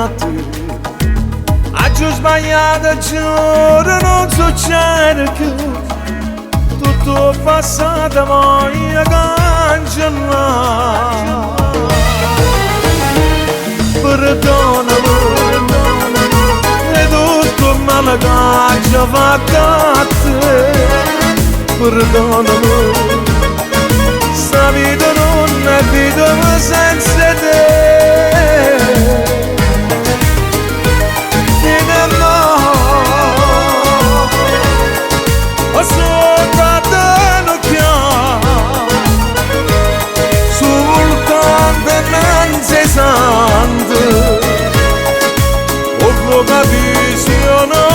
notte. Oggi sbagliato giuro non succede più, tutto passato voglio cancellare. Perdonami, è tutto male che ho fatto a te. Perdonami, sta vita non è vita senza te. Ho soltanto sul continente santo, ho poca visione.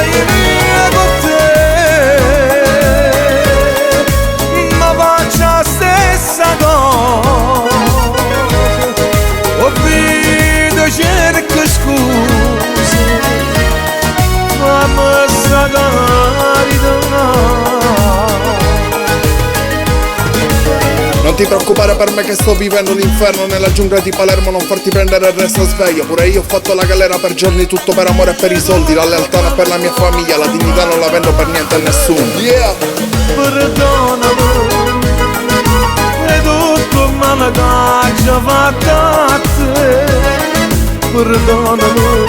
Io con te, ma faccio la stessa cosa. Ho vinto, cerco scuse, ma sa carità. Non ti preoccupare per me che sto vivendo l'inferno nella giungla di Palermo, non farti prendere il resto sveglio. Pure io ho fatto la galera per giorni, tutto per amore e per i soldi. La lealtà non per la mia famiglia, la dignità non la vendo per niente a nessuno. Yeah! Perdonami, è tutto male che ho fatto a te. Perdonami,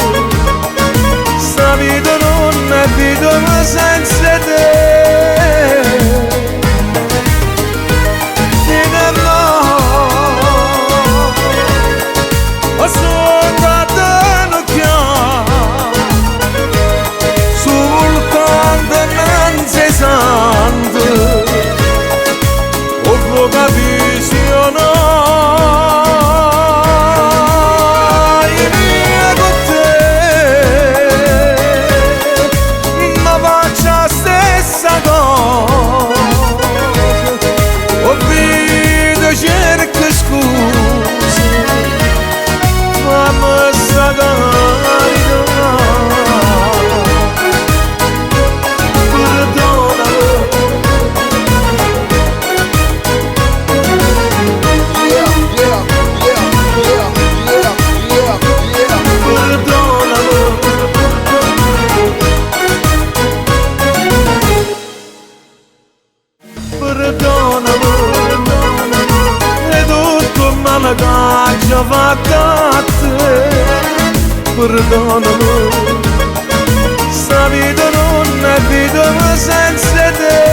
sta vita non è vita senza te. Ho soltanto sul continente santo, ho poca visione. Io con te, ma faccio la stessa cosa. Ho vinto, cerco scuse, ma sa carità. Perdonami. Yeah, yeah, yeah, yeah, yeah, yeah, yeah. Perdonami. Perdonami, è tutto male che ho fatto a te. Perdonami, sta vita non è vita senza te.